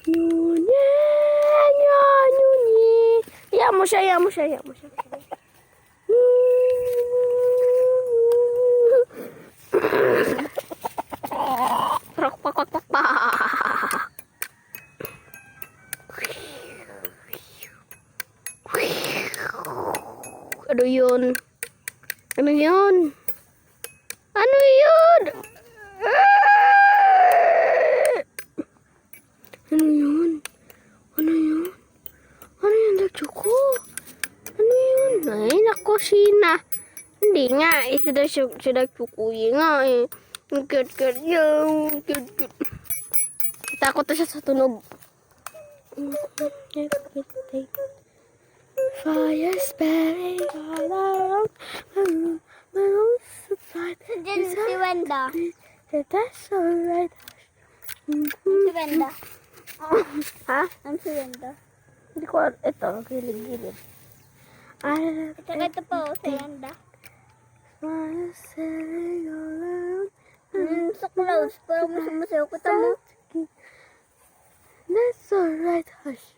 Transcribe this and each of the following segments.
Nyunye, nyunye. Iya mo siya. Pak. Ano yun? Ano yun? Ano yun? Ano yun? Ano yun? Ano yun? Nagchuko? Ano yun? Ay, nako, Sina. Hindi nga. Siya nagchukuyi nga eh. Ang cute yung. Cute. Takot na siya sa tunog. Fire spreading all around. Diyan si Wenda. That's alright. Si Wenda. Ha? Ang si Wenda. Hindi ko, ito, gilid. Ito po, si Wenda. Fire spreading all around. Sa clouds, parang masayaw ko tamo. That's alright, hush.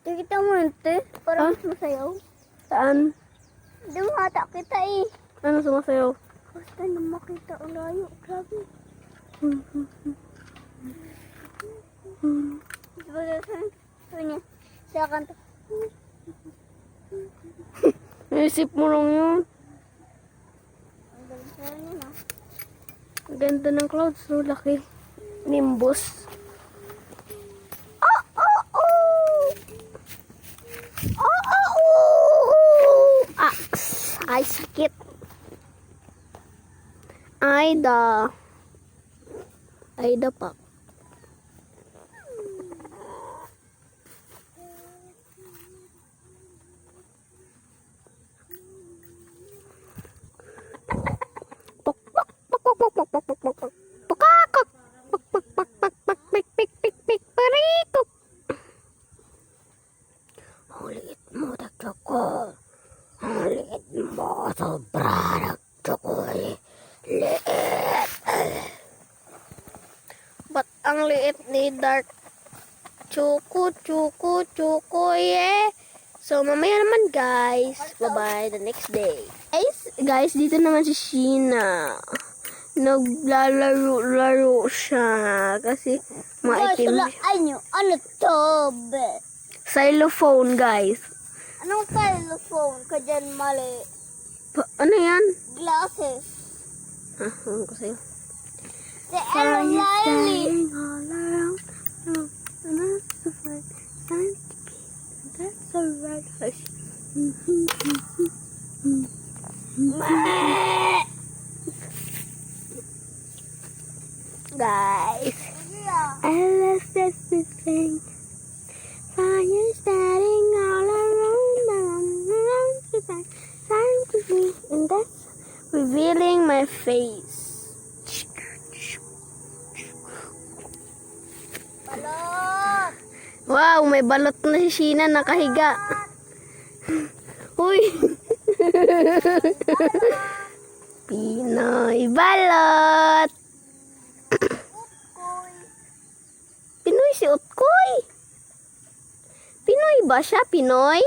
Kita mo ito, parang mas masayaw. Saan? Hindi mo hata kita eh. Ano sumasayaw? Basta na makita ang layo, grabe. Sabi niya, sa kanta. Naisip mo lang yun. Ang galing sa niya na. Ang ganda ng clouds, so laki. Nimbus. Ay, sakit. Aida pa. Ulit mo, dagdako. Ulit mo, sobra, dagdako. Liit. Ba't ang liit ni Dark? Chuko, yeah. So, mamaya naman, guys. Bye-bye the next day. Guys, dito naman si Sheena. Naglalaro siya. Kasi, maitim. Ano to, be? Xylophone, guys. Anong telephone ka dyan, mali? Ano yan? Glasses. Ano ko sa'yo? Si Ella Lily. That's alright, hush. Guys, I love this thing. Fire starting all around, and that's revealing my face. Balot. Wow, may balot na si Sheena nakahiga. Uy. Pinoy balot. Pinoy si Utkoy. Pinoy ba siya? Pinoy?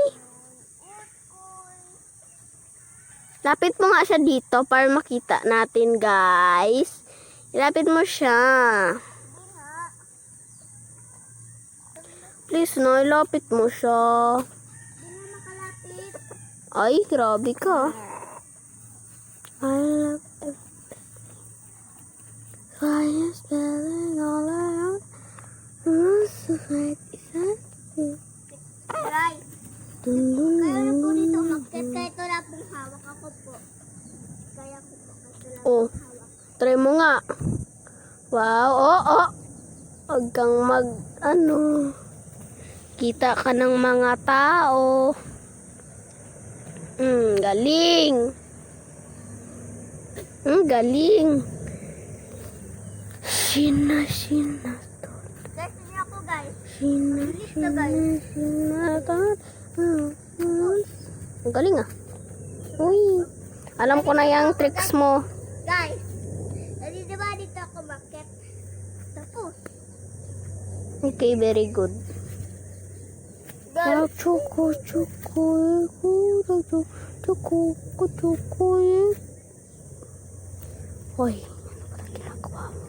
Lapit mo nga siya dito para makita natin, guys. Ilapit mo siya. Please, no, ilapit mo siya. Ay, grabe ka. I love everything. Fire spelling all around. Rules of light is until. Right. Kaya po dito mag-set. Kaya ito na pong hawak ako po. Kaya ko po. Oh, try mo nga. Wow, Huwag kang kita ka ng mga tao. Galing. Galing. Sheena. Guys, niyo ako guys. Sheena. Ang galing ah. Uy. Alam ko na yung tricks mo. Guys, diba dito ako Okay, very good. Girl, Choco, Hoy, ano ba ang ginagawa mo?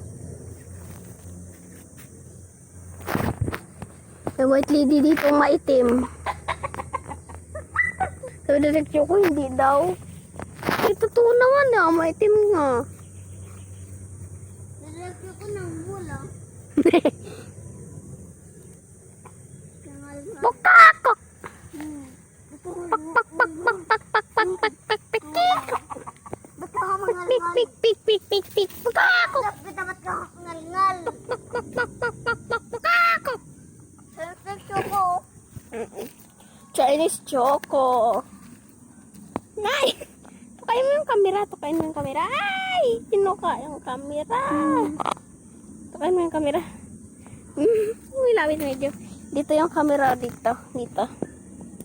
May white lady dito maitim. Sabi na Choco, hindi daw. Totoo naman na, maitim nga. nilagyan ko ng mula. Pukakok! Ba't ka mangal-ngal? Pik! Pukakok! Ba't ka mangal-ngal? Pukakok! Perfect choco. Chinese Choco. Nay! Tukayin mo yung kamera. Ay! Tinuka yung kamera. Tukayin mo yung kamera. Uy, lawit medyo. Dito yung kamera. Dito.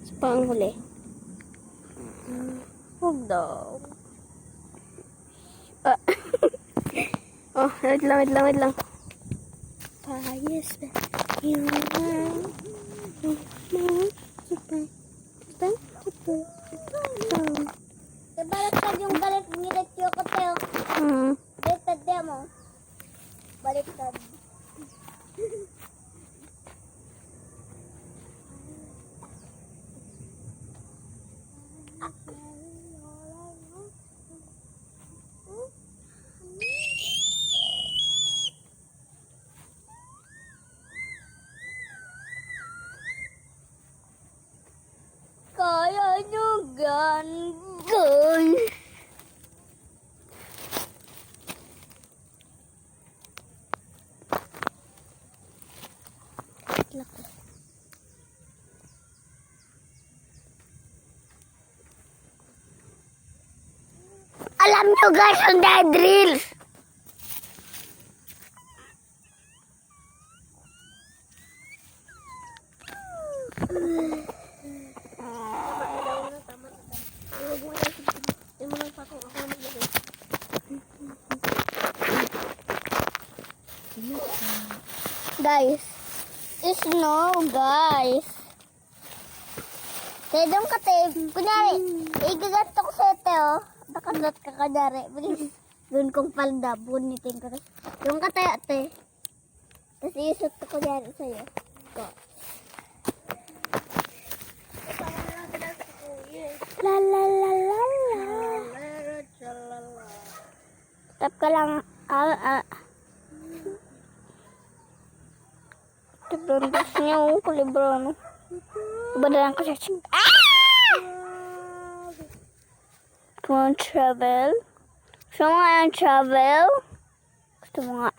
Sa panghuli. Huwag daw. Oh, wait lang. Yes, you Baliktad yung balik nilagyan ko tayo. Baliktad tayo mo. Baliktad. Kaya nyo ganun. Alam nyo guys, ang dead drills. Guys, snow guys. Kaya doon ka tayo, kunyari, igagat ko sa ito, nakagat ka kunyari, bilis, doon kong palda, bunitin ko. Doon ka tayo ate, tapos isot ko kunyari sa'yo. Ito. La la la la la. Tap ka lang, Tibrandas niya, kulibrano. Badalan ko siya. Come on, travel. Gusto mo nga yung travel? Gusto mo nga.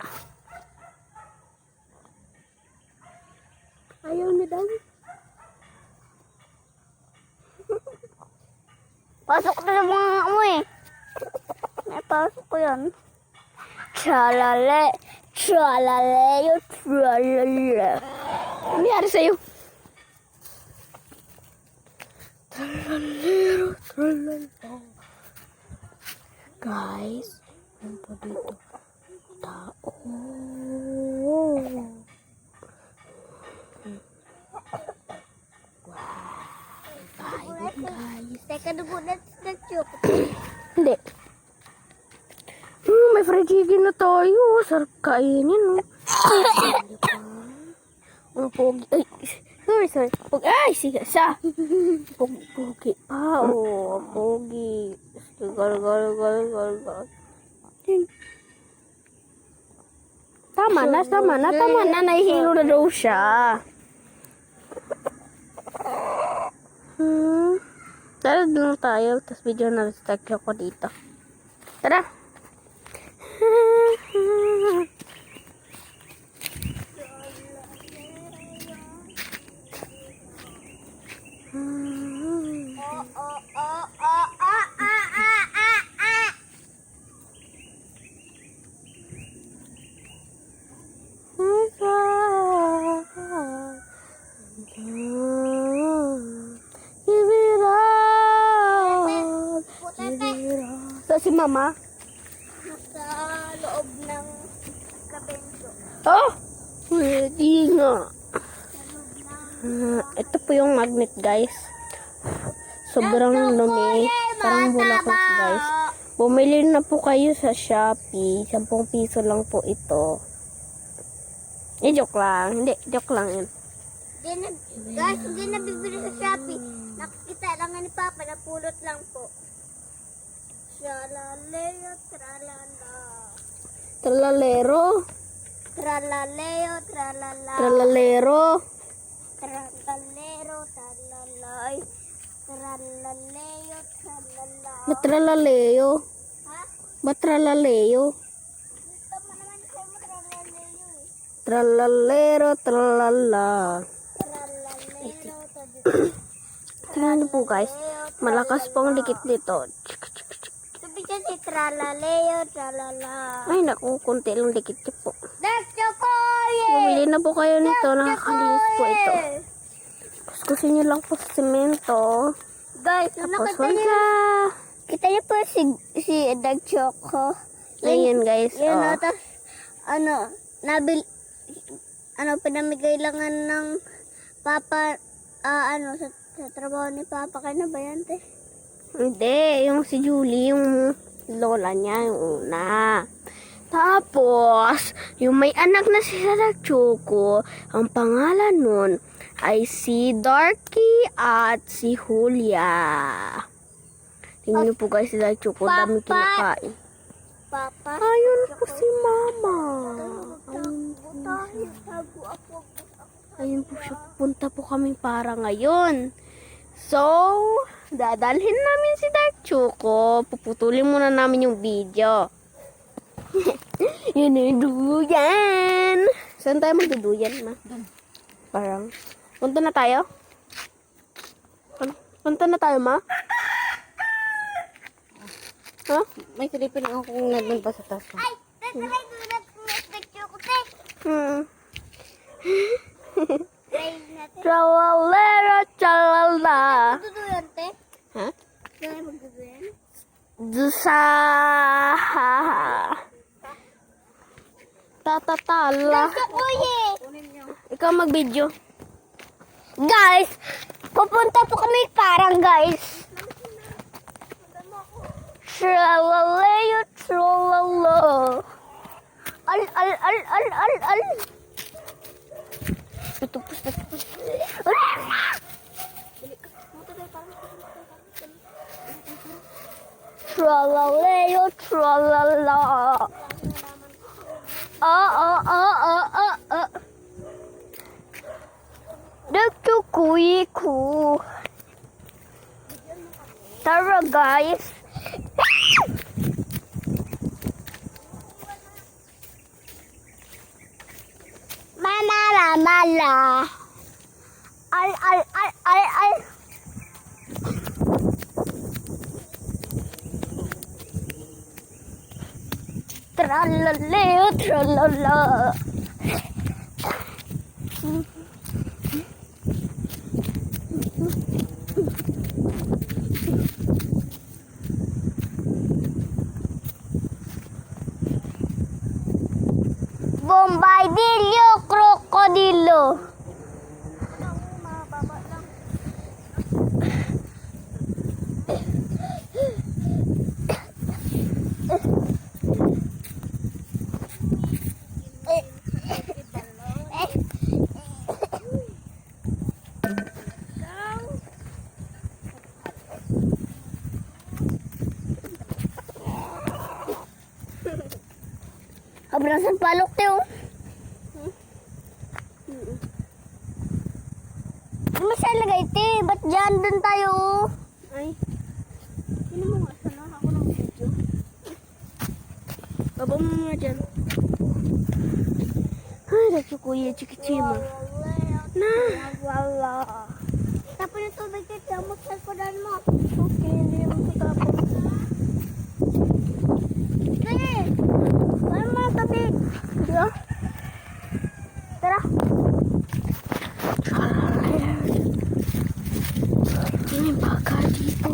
Ayaw na daw. Pasok na sa mga mo eh. Pasok ko yan. Tralale. Tralale. Ano nangyari sa'yo? Tralala. Guys, ano pa dito? Tao. Wow. Guys. Teka, dugo na choco. Hindi. May fried chicken na tayo. Sarap kainin. Ang pogi. Ay, sorry. Pogi. Ay, sige, sa. Pogi pa. Oh, pogi. Gal. Tama na. Nahihilo na daw siya. Tara doon tayo. Tapos video na start ko dito. Tara. So si Mama sa loob ng kabento. Oh! Pwede nga. Ito po yung magnet, guys. Sobrang lumi. Parang bulakot, guys. Bumili na po kayo sa Shopee. 10 piso lang po ito. Joke lang. Hindi, joke lang yun. Guys, hindi na bibili sa Shopee. Nakikita lang nga ni Papa, napulot lang po. Tralaleo, tralala. Tralalero. Tralaleo, tralala. Tralalero. Tralalero, tralalay. Tralaleo, tralala. Ba't tralaleo? Ha? Ba't tralaleo? Gusto mo naman kayo mo tralaleo eh. Tralalero, tralala. Tralalero, tralala. Ano po, guys? Malakas po ang dikit dito. Sabi siya si tralaleo, tralala. Ay, naku, konti lang dikit niyo po. That's chocolate! Bumili na po kayo nito. Nakakalinis po ito. Kuskusin niyo lang po sa semento. Guys, Tapos nakita niyo, wala. kita niyo po si Dag Choco. Ayan, guys. Yun, Oh. tapos, pinamigay lang ng Papa, sa trabaho ni Papa. Kaya na ba yan, te? Hindi, yung si Julie, yung lola niya, yung una. Tapos, yung may anak na si Sarah Choco, ang pangalan nun ay si Darky at si Julia. Tingnan niyo po guys si Sarah Choco, dami Papa. kinakain. Papa? Ayun po si Mama. Ayun po siya, punta po kami para ngayon. So, dadalhin namin si Dark Choco. Puputulin muna namin yung video. Yun yung duyan. Saan tayo magduduyan, ma? Parang, punta na tayo? Punta na tayo, ma? Ha? May silipin ako kung nandun pa sa taas. Ay, tatry ko na Dag Choco, te. Try natin. Tralalera, tralala. Magduduyan, te. Ha? Saan ay magduduyan? Dusa. Tatatala. Chocoye! Ikaw mag-video. Guys, pupunta po kami parang guys. Tralaleo, tralala. Al. Tutupos na. Tralaleo, tralala. Nagkukuyi-ku. Tara guys. Mala. Al. Tralaleo, tralala. Bombardillo, krokodilo. Abrasan palok teo. Ano siya lagay te? Ba't dyan dun tayo? Ay. Sino mo nga sana? Ako ng video. Baba mo nga dyan. Ay, Dark Kuya, chikichima. Na. Wala. Tapos yung tubig dito, magsalpudan mo. Okay, hindi naman tutapos. Gani! Ano mo ang tubig? Diba? Tara. May baka dito.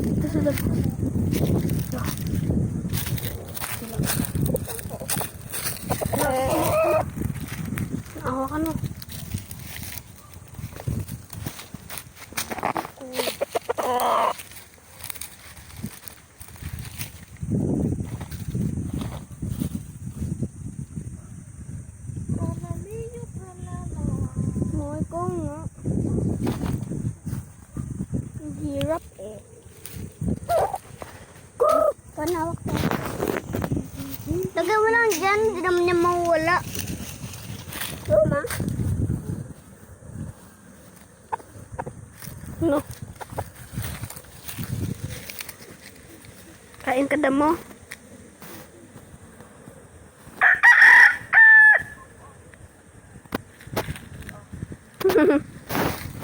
Ito sa labas. Panawak ko. Lagay mo lang dyan, hindi naman niya mawala. Luma. No. Kain ka damo.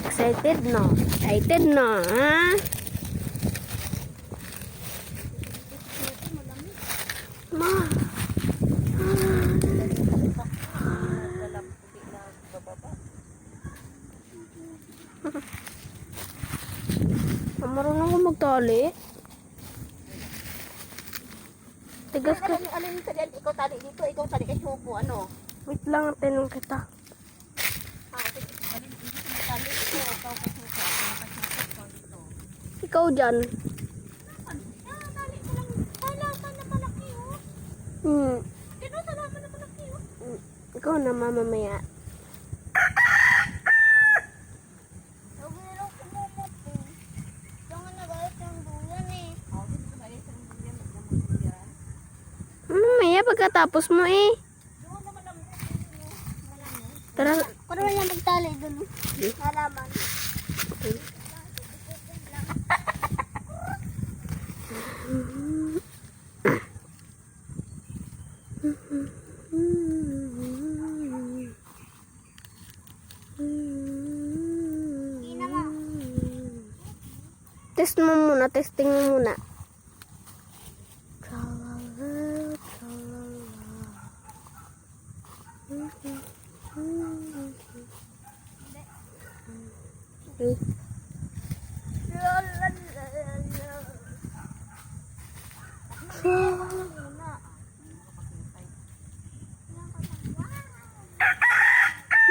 Excited no? Excited no? Ha? Ma. Marunong ko magtali. Tigas ka. Alin ka dyan? Ikaw tali dito, ikaw tali kay Choco, ano? Wait lang, tinong kita. Ikaw dyan. Ikaw na mamamaya. Mamaya pagkatapos mo eh. Tara. Kung naman niya magtali dun. Halaman. Test mo muna, testing mo muna. Okay.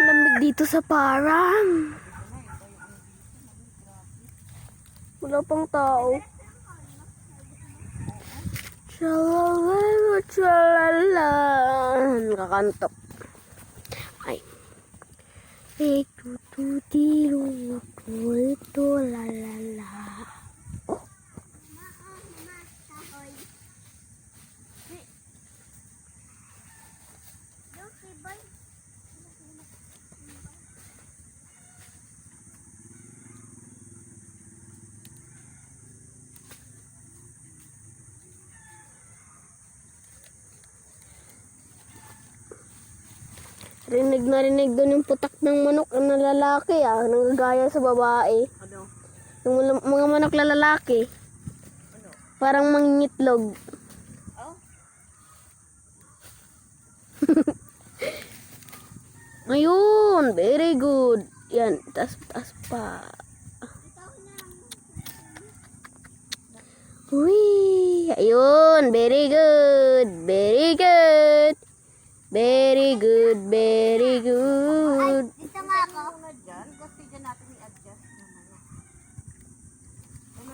Lamig dito sa parang. Wala pang tao. Chalala, chalala. Nakakantok. Ay. Ito, lalala. Rinig doon yung putak ng manok na lalaki nanggagaya sa babae. Ano? Yung mga manok na lalaki. Ano? Parang mangingitlog. Oh? Ayun, very good. Yan, taas pa. Uy, ayun, very good. Very good. Very good, very good. Dito nga ako. Ano dyan? Kasi dyan natin i-adjust naman.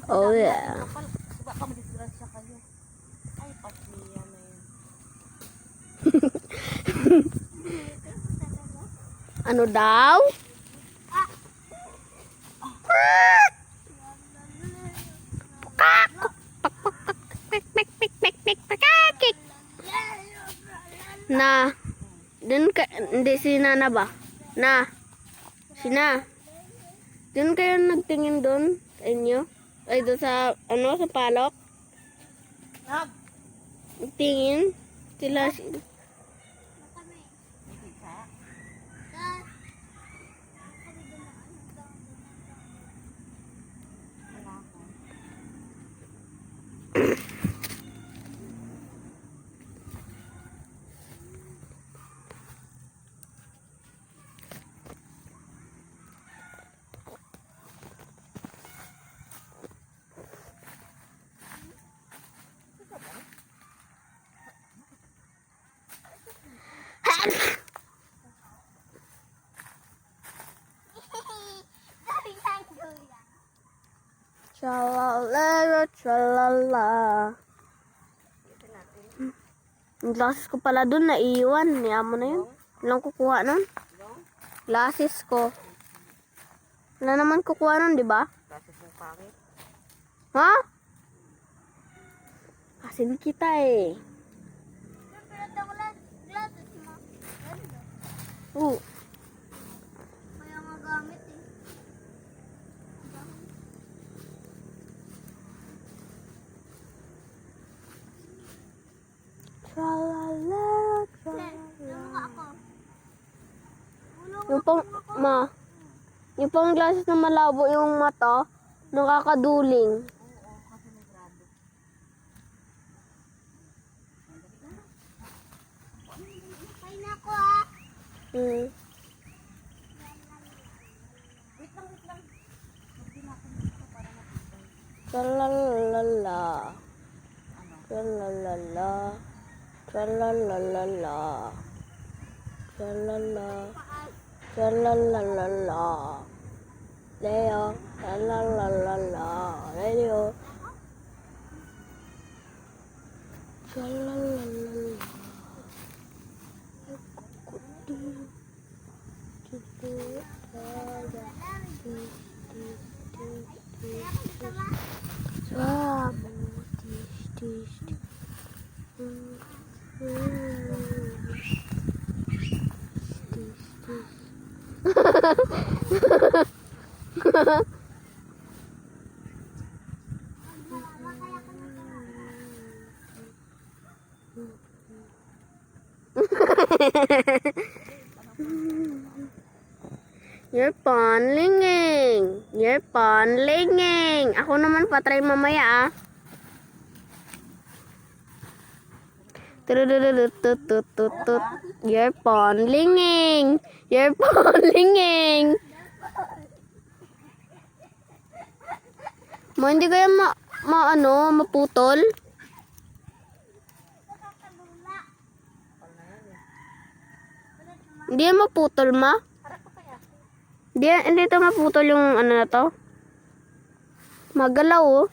Oh yeah. Diba ka madisgrasya kayo? Ay, pasniya na yan. Ano daw? Na, dun ka, hindi si Nana ba? Na, si Na. Dun kayo nagtingin dun sa inyo? Ay, doon sa, sa palok? Nag! Nagtingin? Sila, Chalalera, chalala. Yung glasses ko pala dun, naiwan. Niya mo na yun. Walang kukuha nun. Glasses ko. Wala naman kukuha nun, di ba? Kasi pong pangit. Ha? Asin kita eh. Siyempre, ito ko glasses mo. Ganda. Oo. Kaya nga gamit eh. Tralala, Len, tama nga ako. Yung pang, yung pang glasses na malabo yung mata, nakakaduling. Kaya na ako ah. Hmm. Tralalala. Tralalala. Tralalala. Tralala. Tralalala. Leo. Tralalala. Leo. Tralalala. You're panlinging. You're panlinging. Ako naman patry mamaya ah. Tutututututut. You're panlinging. You're panlinging. Hindi kaya maputol? Hindi yan maputol, ma? Hindi ito maputol yung ano na to. Magalaw, oh.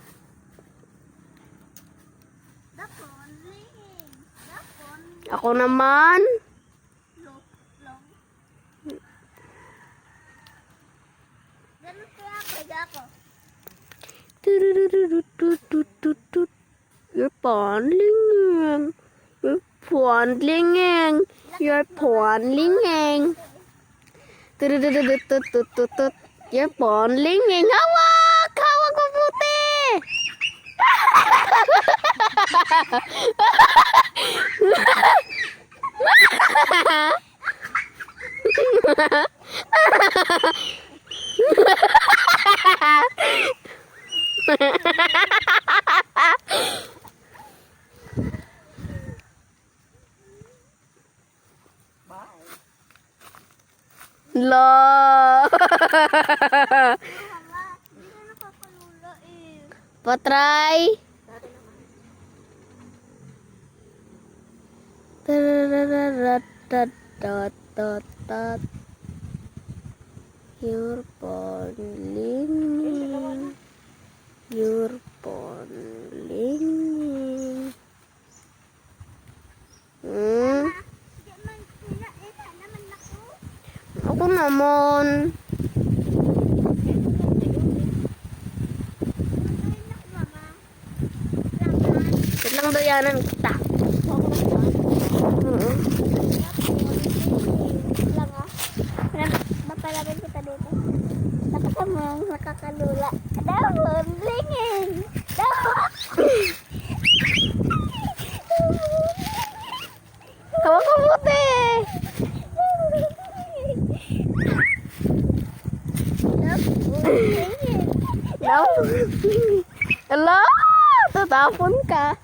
Ako naman. Ganun kaya kaya ako. Tururururututututut. You're panlinging. You're panlinging. You're panlinging. Tururururutututut. You're panlinging. Hawak! Hawak mabuti! La. Hala, hindi na napapalula eh. Patry. Tararararatatat. You're panlinging. You're panlinging. Hmm? Hindi man, ina naman ako. Ako naman. Ayun ako, mama. Laman. Wait lang dayanan kita. Lang ah. Mapalagay kita dito. Tapos mo, nakakalula. Dawon, blingin. Dawon. Hawak mabuti. Blingin. Hello? Tatapon ka.